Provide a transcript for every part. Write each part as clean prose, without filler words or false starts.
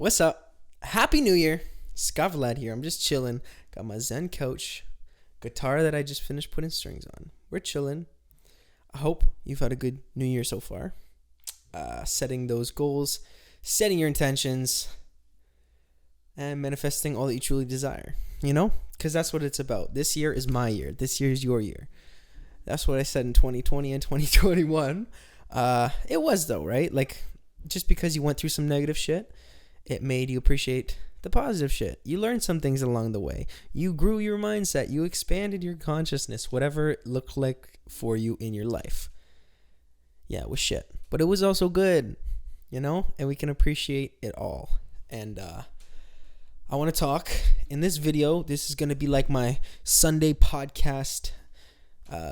What's up? Happy New Year. Scott Vlad here. I'm just chilling. Got my Zen Coach guitar that I just finished putting strings on. We're chilling. I hope you've had a good New Year so far. Setting those goals, setting your intentions, and manifesting all that you truly desire. You know? Because that's what it's about. This year is my year. This year is your year. That's what I said in 2020 and 2021. It was though, right? Like, just because you went through some negative shit, it made you appreciate the positive shit. You learned some things along the way. You grew your mindset. You expanded your consciousness, whatever it looked like for you in your life. Yeah, it was shit. But it was also good, you know? And we can appreciate it all. And I want to talk. In this video, this is going to be like my Sunday podcast,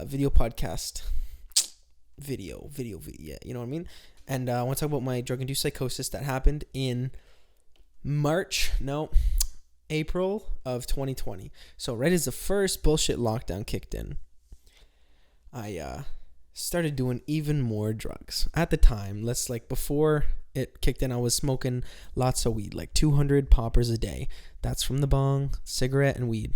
video podcast. Video, yeah, you know what I mean? And I want to talk about my drug-induced psychosis that happened in April of 2020. So right as the first bullshit lockdown kicked in, I started doing even more drugs. At the time, before it kicked in, I was smoking lots of weed, like 200 poppers a day. That's from the bong, cigarette, and weed.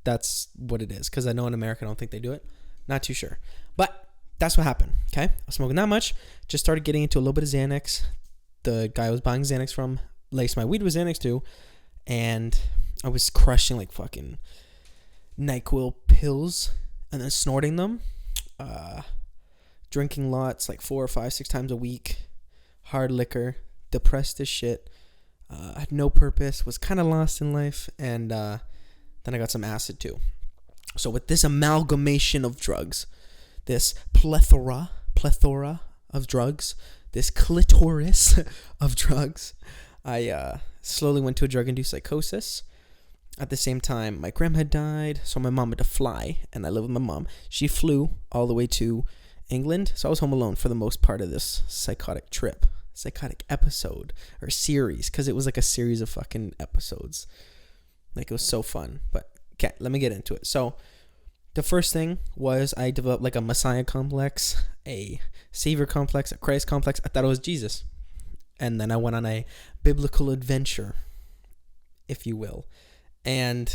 That's what it is, because I know in America I don't think they do it. Not too sure. But that's what happened, okay? I was smoking that much, just started getting into a little bit of Xanax. The guy I was buying Xanax from laced my weed with Xanax too, and I was crushing like fucking NyQuil pills and then snorting them, drinking lots, like 4 or 5, 6 times a week, hard liquor, depressed as shit, had no purpose, was kind of lost in life, and then I got some acid too. So with this amalgamation of drugs, this plethora of drugs, this clitoris of drugs, I slowly went to a drug-induced psychosis. At the same time, my grandma had died, so my mom had to fly, and I live with my mom. She flew all the way to England, so I was home alone for the most part of this psychotic episode, or series, because it was like a series of fucking episodes. Like, it was so fun. But, okay, let me get into it. So, the first thing was I developed like a Messiah complex, a Savior complex, a Christ complex. I thought it was Jesus. And then I went on a biblical adventure, if you will. And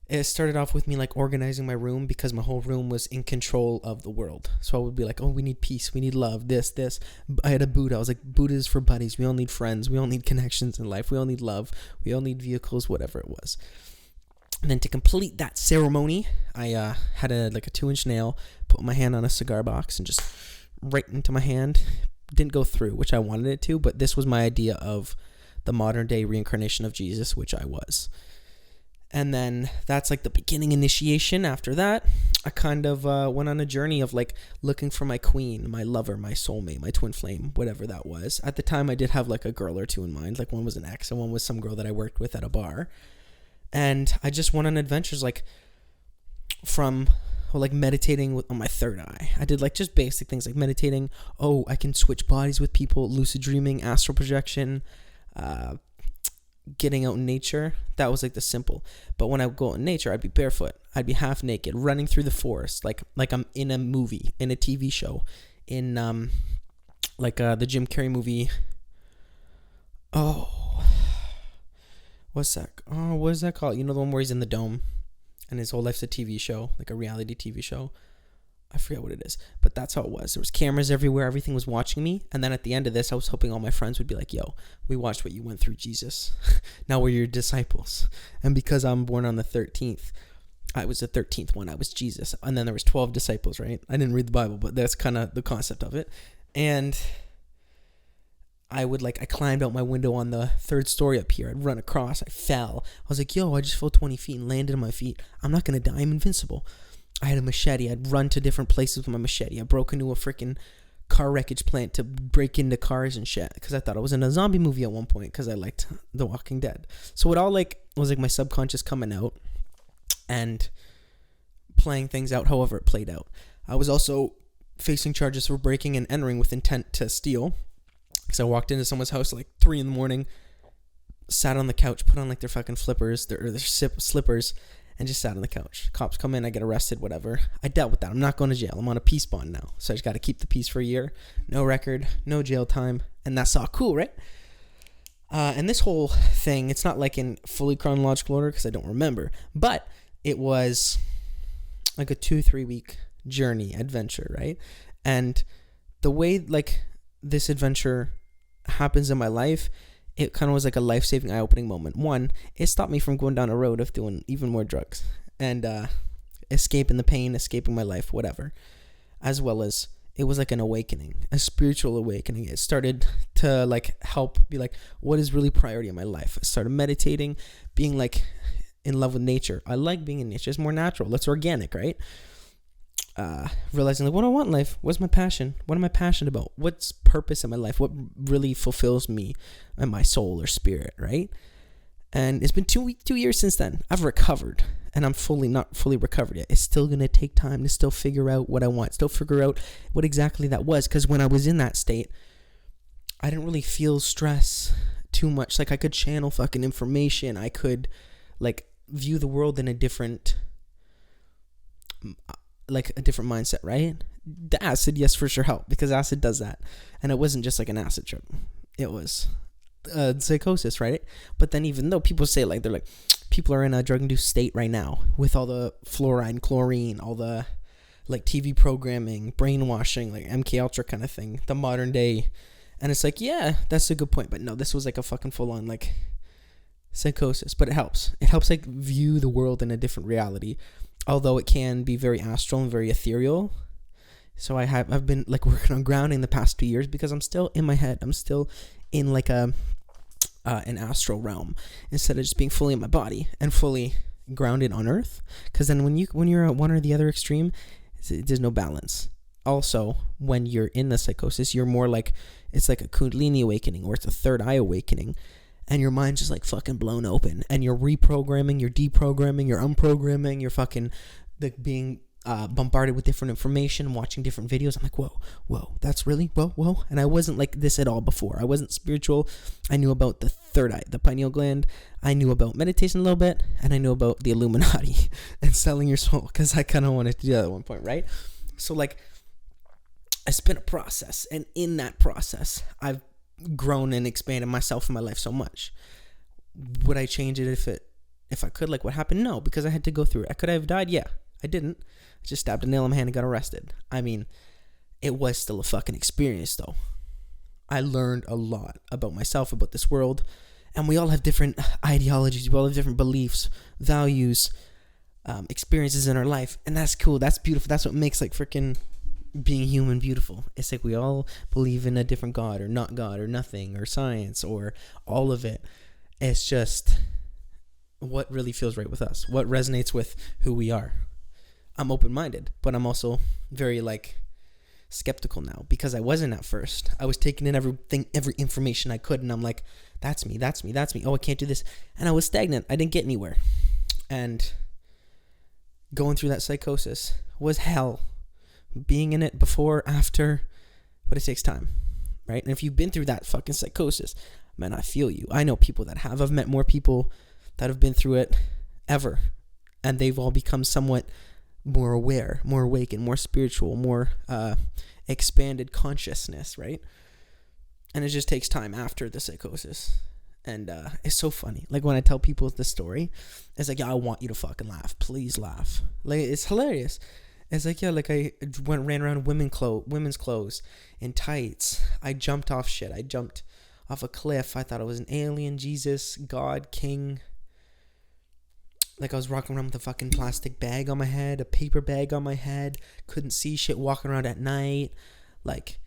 it started off with me like organizing my room, because my whole room was in control of the world. So I would be like, oh, we need peace, we need love, this. I had a Buddha. I was like, Buddha is for buddies. We all need friends. We all need connections in life. We all need love. We all need vehicles, whatever it was. And then to complete that ceremony, I had a 2-inch nail, put my hand on a cigar box, and just right into my hand. Didn't go through, which I wanted it to, but this was my idea of the modern day reincarnation of Jesus, which I was. And then that's like the beginning initiation. After that, I kind of went on a journey of like looking for my queen, my lover, my soulmate, my twin flame, whatever that was. At the time, I did have like a girl or two in mind. Like, one was an ex and one was some girl that I worked with at a bar. And I just went on adventures, like from meditating on my third eye. I did like just basic things like meditating. Oh, I can switch bodies with people, lucid dreaming, astral projection, getting out in nature. That was like the simple. But when I would go out in nature, I'd be barefoot. I'd be half naked, running through the forest, like I'm in a movie, in a TV show, in the Jim Carrey movie. What's that? Oh, what is that called? You know, the one where he's in the dome and his whole life's a TV show, like a reality TV show. I forget what it is, but that's how it was. There was cameras everywhere. Everything was watching me. And then at the end of this, I was hoping all my friends would be like, yo, we watched what you went through, Jesus. Now we're your disciples. And because I'm born on the 13th, I was the 13th one. I was Jesus. And then there was 12 disciples, right? I didn't read the Bible, but that's kind of the concept of it. And I climbed out my window on the 3rd story up here. I'd run across. I fell. I was like, yo, I just fell 20 feet and landed on my feet. I'm not going to die. I'm invincible. I had a machete. I'd run to different places with my machete. I broke into a freaking car wreckage plant to break into cars and shit, because I thought I was in a zombie movie at one point, because I liked The Walking Dead. So it all was like my subconscious coming out and playing things out however it played out. I was also facing charges for breaking and entering with intent to steal. Because I walked into someone's house at like 3 a.m, sat on the couch, put on like their fucking flippers, their slippers, and just sat on the couch. Cops come in, I get arrested, whatever. I dealt with that. I'm not going to jail. I'm on a peace bond now. So I just got to keep the peace for a year. No record, no jail time. And that's all cool, right? And this whole thing, it's not like in fully chronological order because I don't remember, but it was like a 2-3 week journey adventure, right? And the way like this adventure happens in my life, it kind of was like a life-saving, eye-opening moment. One, it stopped me from going down a road of doing even more drugs and escaping the pain, escaping my life, whatever. As well as it was like an awakening, a spiritual awakening. It started to like help be like, what is really priority in my life? I started meditating, being like in love with nature. I like being in nature. It's more natural. It's organic, right? Realizing like, what do I want in life? What's my passion? What am I passionate about? What's purpose in my life? What really fulfills me and my soul or spirit, right? And it's been 2 years since then. I've recovered, and I'm not fully recovered yet. It's still going to take time to still figure out what I want, still figure out what exactly that was. Because when I was in that state, I didn't really feel stress too much. Like I could channel fucking information. I could like view the world in a different mindset, right? The acid, yes, for sure helped, because acid does that. And it wasn't just like an acid trip. It was psychosis, right? But then even though people say like, they're like, people are in a drug-induced state right now with all the fluoride and chlorine, all the like TV programming, brainwashing, like MK Ultra kind of thing, the modern day. And it's like, yeah, that's a good point. But no, this was like a fucking full-on like psychosis. But it helps like view the world in a different reality, although it can be very astral and very ethereal. So I've been like working on grounding the past 2 years because I'm still in my head. I'm still in like an astral realm instead of just being fully in my body and fully grounded on earth. Because then when you're at one or the other extreme, there's no balance. Also, when you're in the psychosis, you're more like, it's like a Kundalini awakening, or it's a third eye awakening, and your mind's just like fucking blown open, and you're reprogramming, you're deprogramming, you're unprogramming, you're fucking like being bombarded with different information, watching different videos. I'm like, whoa, that's really, whoa. And I wasn't like this at all before. I wasn't spiritual. I knew about the third eye, the pineal gland. I knew about meditation a little bit, and I knew about the Illuminati and selling your soul, because I kind of wanted to do that at one point, right? So like, it's been a process, and in that process, I've grown and expanded myself in my life so much. Would I change it if I could? Like, what happened? No, because I had to go through it. Could I have died? Yeah, I didn't. I just stabbed a nail in my hand and got arrested. I mean, it was still a fucking experience, though. I learned a lot about myself, about this world, and we all have different ideologies. We all have different beliefs, values, experiences in our life, and that's cool. That's beautiful. That's what makes like freaking being human beautiful. It's like we all believe in a different God, or not God, or nothing, or science, or all of it. It's just what really feels right with us, what resonates with who we are. I'm open-minded, but I'm also very like skeptical now, because I wasn't at first. I was taking in every information I could, and I'm like, that's me. Oh, I can't do this. And I was stagnant. I didn't get anywhere. And going through that psychosis was hell. Being in it before, after, but it takes time, right? And if you've been through that fucking psychosis, man, I feel you. I know people that have. I've met more people that have been through it ever, and they've all become somewhat more aware, more awakened, more spiritual, more expanded consciousness, right? And it just takes time after the psychosis. And it's so funny. Like when I tell people the story, it's like, yeah, I want you to fucking laugh. Please laugh. Like, it's hilarious. It's like, yeah, like I ran around in women's clothes, in tights. I jumped off shit. I jumped off a cliff. I thought I was an alien, Jesus, God, King. Like I was walking around with a fucking plastic bag on my head, a paper bag on my head. Couldn't see shit, walking around at night. Like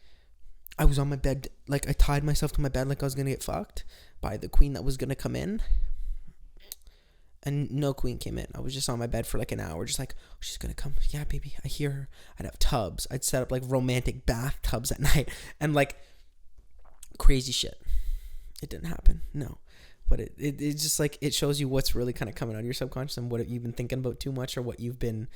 I was on my bed. Like I tied myself to my bed like I was going to get fucked by the queen that was going to come in. And no queen came in. I was just on my bed for like an hour, just like, oh, she's gonna come. Yeah, baby, I hear her. I'd have tubs. I'd set up like romantic bathtubs at night and like crazy shit. It didn't happen, no. But it's just like, it shows you what's really kind of coming out of your subconscious and what you've been thinking about too much, or what you've been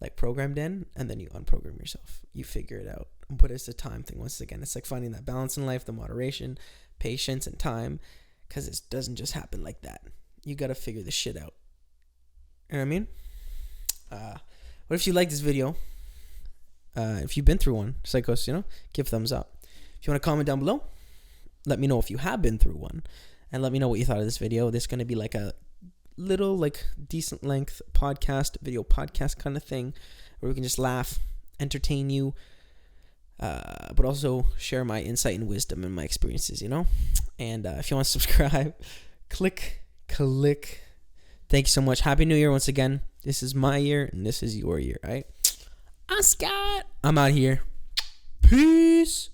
like programmed in, and then you unprogram yourself. You figure it out. But it's a time thing. Once again, it's like finding that balance in life, the moderation, patience, and time, because it doesn't just happen like that. You got to figure this shit out. You know what I mean? What if you like this video? If you've been through one, psychosis, give thumbs up. If you want to comment down below, let me know if you have been through one. and let me know what you thought of this video. This is going to be like a little, like, decent length video podcast kind of thing, where we can just laugh, entertain you, but also share my insight and wisdom and my experiences, And if you want to subscribe, click. Thank you so much. Happy New Year once again. This is my year, and this is your year, all right? I'm Scott. I'm out here. Peace.